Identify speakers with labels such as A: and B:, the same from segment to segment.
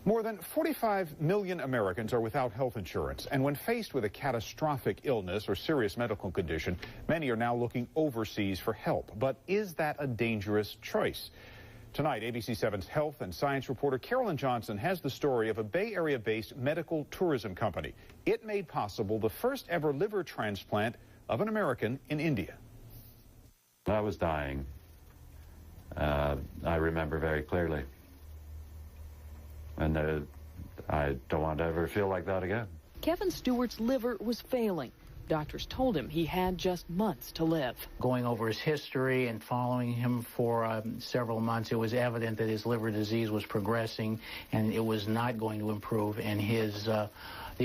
A: More than 45 million Americans are without health insurance, and when faced with a catastrophic illness or serious medical condition, many are now looking overseas for help. But is that a dangerous choice? Tonight, ABC 7's health and science reporter Carolyn Johnson has the story of a Bay Area-based medical tourism company. It made possible the first ever liver transplant of an American in India.
B: I was dying. I remember very clearly. And I don't want to ever feel like that again.
C: Kevin Stewart's liver was failing. Doctors told him he had just months to live. Going over his history and following him for several months, it was evident that his liver disease was progressing and it was not going to improve. And the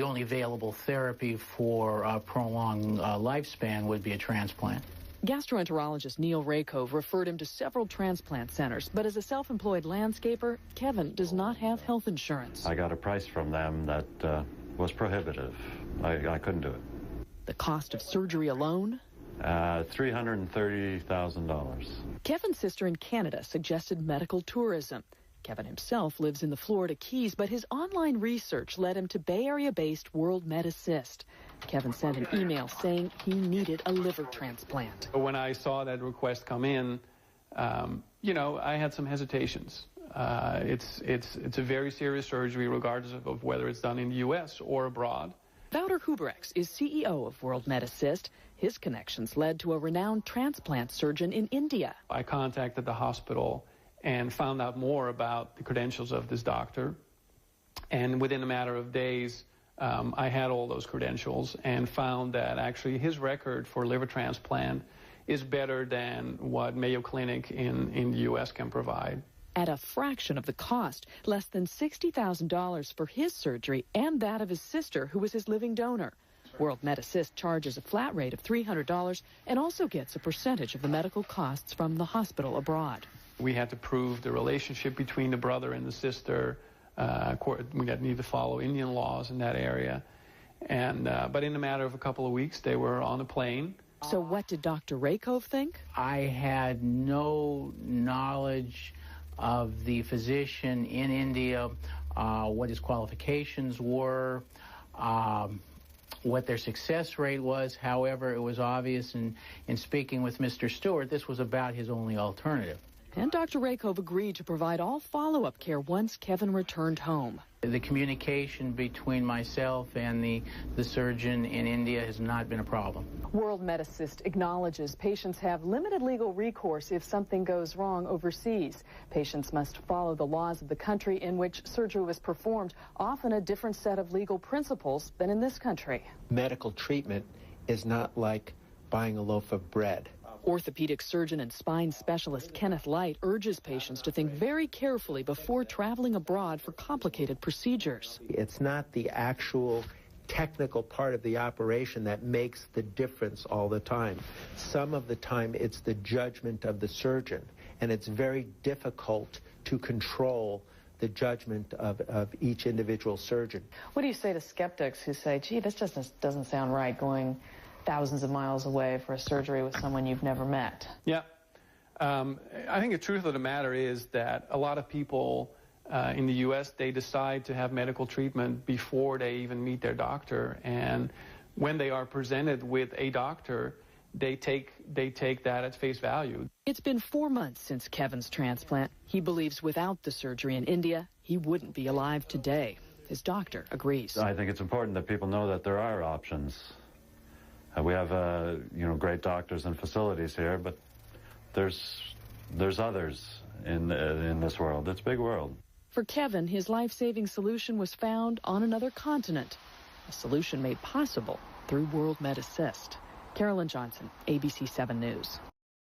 C: only available therapy for prolonged lifespan would be a transplant. Gastroenterologist Neil Rakove referred him to several transplant centers, but as a self-employed landscaper, Kevin does not have health insurance.
B: I got a price from them that was prohibitive. I couldn't do it.
C: The cost of surgery alone?
B: $330,000.
C: Kevin's sister in Canada suggested medical tourism. Kevin himself lives in the Florida Keys, but his online research led him to Bay Area-based World Med Assist. Kevin sent an email saying he needed a liver transplant.
D: When I saw that request come in, I had some hesitations. It's a very serious surgery, regardless of whether it's done in the U.S. or abroad.
C: Wouter Hubrechts is CEO of World Med Assist. His connections led to a renowned transplant surgeon in India.
D: I contacted the hospital and found out more about the credentials of this doctor. And within a matter of days, I had all those credentials and found that actually his record for liver transplant is better than what Mayo Clinic in the U.S. can provide.
C: At a fraction of the cost, less than $60,000 for his surgery and that of his sister, who was his living donor. World Med Assist charges a flat rate of $300 and also gets a percentage of the medical costs from the hospital abroad.
D: We had to prove the relationship between the brother and the sister. We need to follow Indian laws in that area. But in a matter of a couple of weeks, they were on a plane.
C: So what did Dr. Rakove think?
E: I had no knowledge of the physician in India, what his qualifications were, what their success rate was. However, it was obvious in speaking with Mr. Stewart, this was about his only alternative.
C: And Dr. Rakove agreed to provide all follow-up care once Kevin returned home.
E: The communication between myself and the surgeon in India has not been a problem.
C: World Med Assist acknowledges patients have limited legal recourse if something goes wrong overseas. Patients must follow the laws of the country in which surgery was performed, often a different set of legal principles than in this country.
F: Medical treatment is not like buying a loaf of bread.
C: Orthopedic surgeon and spine specialist Kenneth Light urges patients to think very carefully before traveling abroad for complicated procedures.
F: It's not the actual technical part of the operation that makes the difference all the time. Some of the time it's the judgment of the surgeon, and it's very difficult to control the judgment of each individual surgeon.
G: What do you say to skeptics who say, gee, this just doesn't sound right, going thousands of miles away for a surgery with someone you've never met?
D: Yeah. I think the truth of the matter is that a lot of people in the U.S., they decide to have medical treatment before they even meet their doctor. And when they are presented with a doctor, they take that at face value.
C: It's been 4 months since Kevin's transplant. He believes without the surgery in India, he wouldn't be alive today. His doctor agrees.
B: I think it's important that people know that there are options. We have, great doctors and facilities here, but there's others in this world. It's a big world.
C: For Kevin, his life-saving solution was found on another continent, a solution made possible through World Med Assist. Carolyn Johnson, ABC 7 News.